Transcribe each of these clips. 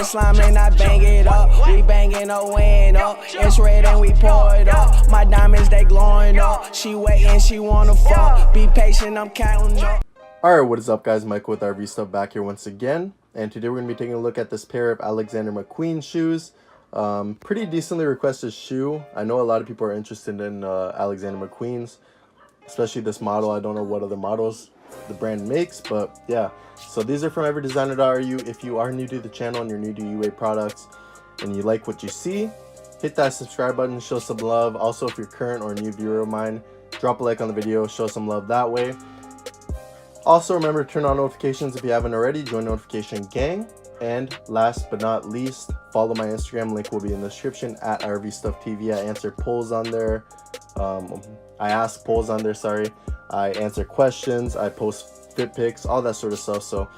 slime and I bang it up. We banging a window. It's red and we pour it up. My diamonds, they glowing up. She waiting, she wanna fuck. Be patient, I'm counting up. Alright, what is up guys? Michael with RV Stuff back here once again. And today we're going to be taking a look at this pair of Alexander McQueen shoes. Pretty decently requested shoe. I know a lot of people are interested in Alexander McQueen's, especially this model. I don't know what other models the brand makes, but yeah. So these are from EveryDesigner.ru. If you are new to the channel and you're new to UA products and you like what you see, hit that subscribe button, show some love. Also, if you're current or a new viewer of mine, drop a like on the video, show some love that way. Also, remember to turn on notifications if you haven't already. Join notification gang. And last but not least, follow my Instagram. Link will be in the description at RVStuffTV. I answer polls on there. I ask polls on there, sorry. I answer questions. I post fit pics, all that sort of stuff. So,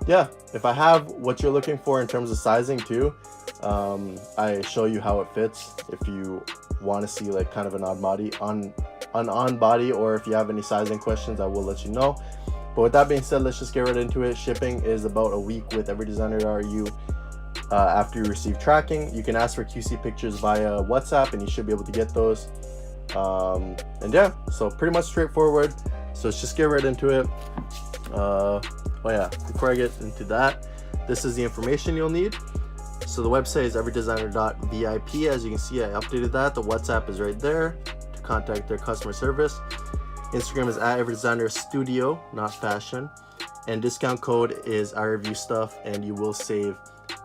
yeah, if I have what you're looking for in terms of sizing too, I show you how it fits. If you want to see like kind of an odd body on body, or if you have any sizing questions, I will let you know. But with that being said, let's just get right into it. Shipping is about a week with EveryDesigner.ru. After you receive tracking, you can ask for QC pictures via WhatsApp and you should be able to get those. And yeah, so pretty much straightforward. So let's just get right into it. Oh yeah, before I get into that, this is the information you'll need. So the website is everydesigner.vip. As you can see, I updated that. The WhatsApp is right there to contact their customer service. Instagram is at EveryDesignerStudio, not fashion. And discount code is IReviewStuff, and you will save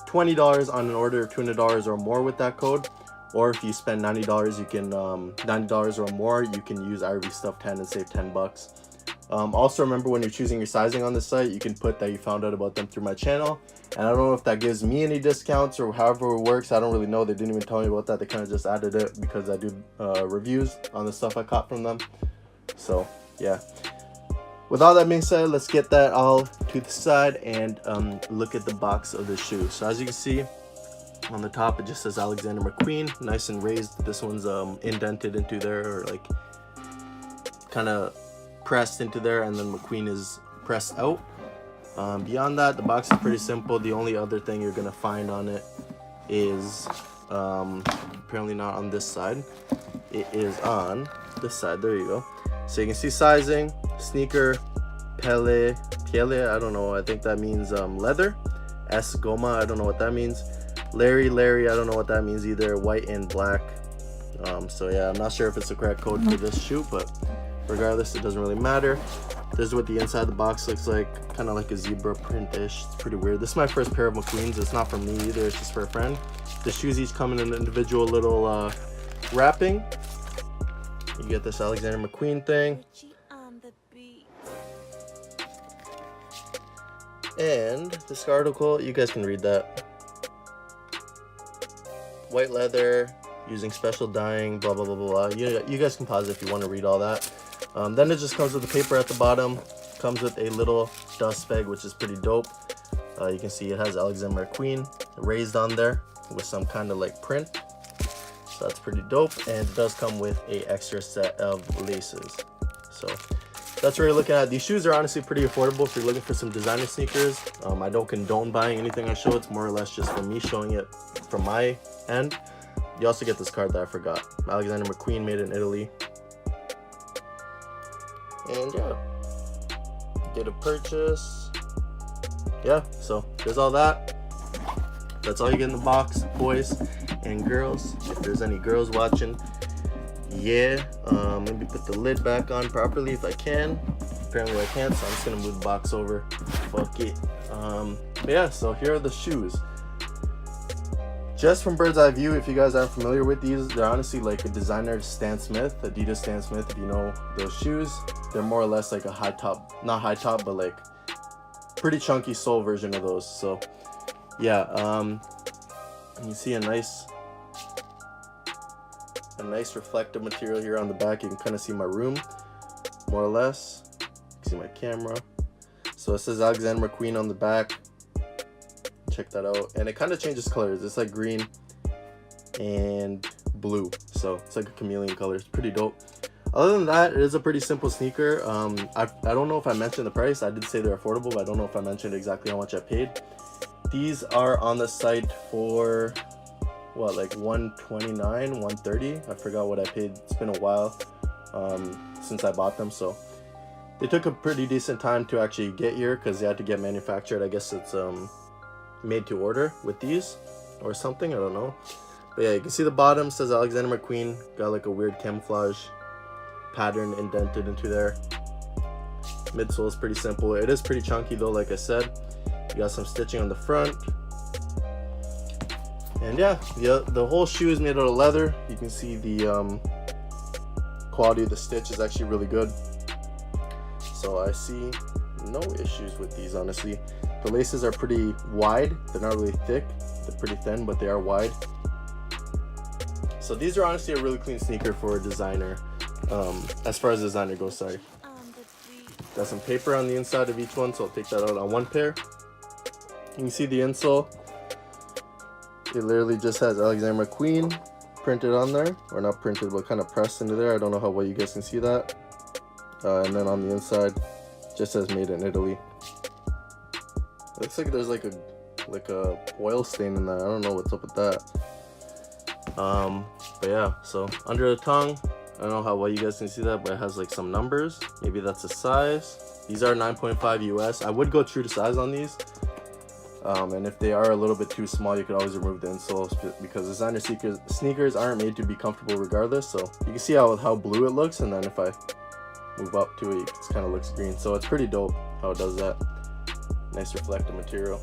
$20 on an order of $200 or more with that code. Or if you spend $90, you can $90 or more, you can use IReviewStuff10 and save 10 bucks. Also remember, when you're choosing your sizing on the site, you can put that you found out about them through my channel. And I don't know if that gives me any discounts or however it works. I don't really know. They didn't even tell me about that. They kind of just added it because I do reviews on the stuff I caught from them. So yeah, with all that being said, let's get that all to the side and look at the box of the shoe. So as you can see on the top, it just says Alexander McQueen, nice and raised. This one's indented into there, or like kind of pressed into there, and then McQueen is pressed out. Beyond that, the box is pretty simple. The only other thing you're gonna find on it is apparently not on this side, it is on this side. There you go. So you can see sizing, sneaker, piele, I don't know, I think that means leather. S goma, I don't know what that means. Larry, I don't know what that means either. White and black. So yeah, I'm not sure if it's the correct code for this shoe, but regardless, it doesn't really matter. This is what the inside of the box looks like, kind of like a zebra print-ish. It's pretty weird. This is my first pair of McQueens. It's not for me either, it's just for a friend. The shoes each come in an individual little wrapping. You get this Alexander McQueen thing. And this article, you guys can read that. White leather, using special dyeing, blah, blah, blah, blah. You guys can pause if you want to read all that. Then it just comes with the paper at the bottom. Comes with a little dust bag, which is pretty dope. You can see it has Alexander McQueen raised on there with some kind of like print. So that's pretty dope, and it does come with a extra set of laces. So that's what you're looking at. These shoes are honestly pretty affordable if you're looking for some designer sneakers. I don't condone buying anything I show. It's more or less just for me showing it from my end. You also get this card that I forgot. Alexander McQueen, made in Italy. And yeah, get a purchase. Yeah, so there's all that. That's all you get in the box, boys and girls. If there's any girls watching, yeah, maybe put the lid back on properly if I can. Apparently I can't, so I'm just gonna move the box over. Fuck it. But yeah, so here are the shoes. Just from bird's eye view, if you guys aren't familiar with these, they're honestly like a designer Stan Smith, Adidas Stan Smith, if you know those shoes. They're more or less like a high top, not high top, but like pretty chunky sole version of those. So yeah, you see a nice reflective material here on the back. You can kind of see my room, more or less. You can see my camera. So it says Alexander McQueen on the back. Check that out. And it kind of changes colors. It's like green and blue. So it's like a chameleon color. It's pretty dope. Other than that, it is a pretty simple sneaker. I don't know if I mentioned the price. I did say they're affordable, but I don't know if I mentioned exactly how much I paid. These are on the site for what, like 129, 130. I forgot what I paid. It's been a while since I bought them, so they took a pretty decent time to actually get here because they had to get manufactured. I guess it's made to order with these or something, I don't know. But yeah, you can see the bottom says Alexander McQueen. Got like a weird camouflage pattern indented into there. Midsole is pretty simple. It is pretty chunky though, like I said. You got some stitching on the front. And yeah, the whole shoe is made out of leather. You can see the quality of the stitch is actually really good. So I see no issues with these, honestly. The laces are pretty wide. They're not really thick. They're pretty thin, but they are wide. So these are honestly a really clean sneaker for a designer. As far as designer goes, sorry. Got some paper on the inside of each one, so I'll take that out on one pair. You can see the insole. It literally just has Alexander McQueen printed on there, or not printed, but kind of pressed into there. I don't know how well you guys can see that. And then on the inside, just says made in Italy. It looks like there's like a oil stain in there. I don't know what's up with that. But yeah, so under the tongue, I don't know how well you guys can see that, but it has like some numbers. Maybe that's a size. These are 9.5 US. I would go true to size on these. And if they are a little bit too small, you could always remove the insoles because designer sneakers aren't made to be comfortable regardless. So you can see how blue it looks, and then if I move up to it, it kind of looks green. So it's pretty dope how it does that. Nice reflective material.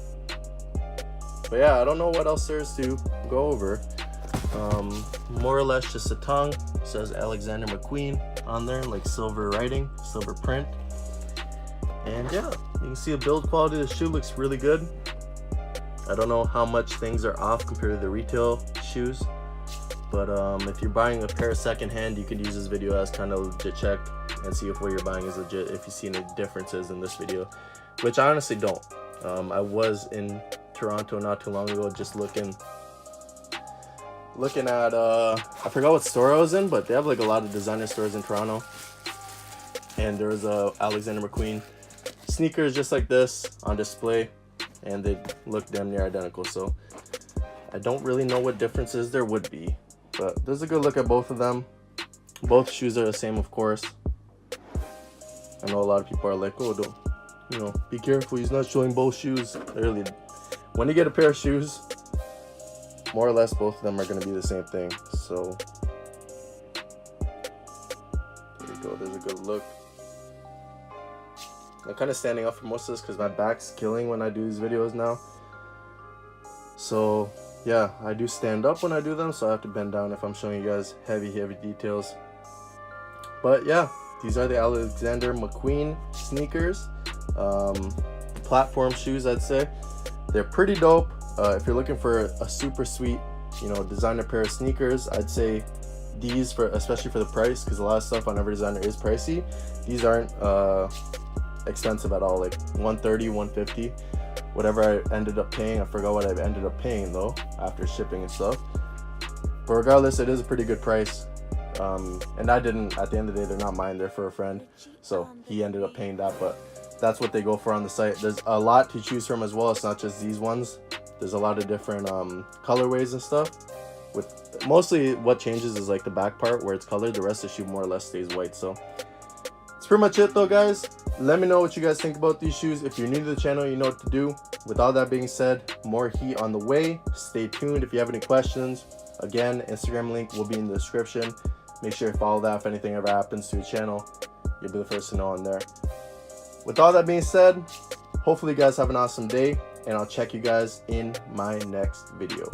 But yeah, I don't know what else there is to go over. More or less just a tongue. It says Alexander McQueen on there, like silver writing, silver print. And yeah, you can see the build quality of the shoe looks really good. I don't know how much things are off compared to the retail shoes, but if you're buying a pair secondhand, you could use this video as kind of legit check and see if what you're buying is legit, if you see any differences in this video, which I honestly don't. I was in Toronto not too long ago just looking at I forgot what store I was in, but they have like a lot of designer stores in Toronto, and there was a Alexander McQueen sneakers just like this on display, and they look damn near identical. So I don't really know what differences there would be, but there's a good look at both of them. Both shoes are the same, of course. I know a lot of people are like, oh, don't, you know, be careful, he's not showing both shoes. Really, when you get a pair of shoes, more or less both of them are going to be the same thing. So there you go, there's a good look. I'm kind of standing up for most of this because my back's killing when I do these videos now. So yeah, I do stand up when I do them, so I have to bend down if I'm showing you guys heavy details. But yeah, these are the Alexander McQueen sneakers. Platform shoes, I'd say. They're pretty dope. If you're looking for a super sweet, you know, designer pair of sneakers, I'd say these, especially for the price, because a lot of stuff on EveryDesigner is pricey. These aren't expensive at all, like 130, 150, whatever I ended up paying. I forgot what I ended up paying though after shipping and stuff, but regardless, it is a pretty good price. And I didn't, at the end of the day, they're not mine, they're for a friend, so he ended up paying that, but that's what they go for on the site. There's a lot to choose from as well. It's not just these ones. There's a lot of different colorways and stuff. With mostly what changes is like the back part where it's colored. The rest of the shoe more or less stays white. So that's pretty much it though, guys. Let me know what you guys think about these shoes. If you're new to the channel, you know what to do. With all that being said, more heat on the way. Stay tuned. If you have any questions, again, Instagram link will be in the description. Make sure you follow that. If anything ever happens to the channel, you'll be the first to know on there. With all that being said, hopefully you guys have an awesome day, and I'll check you guys in my next video.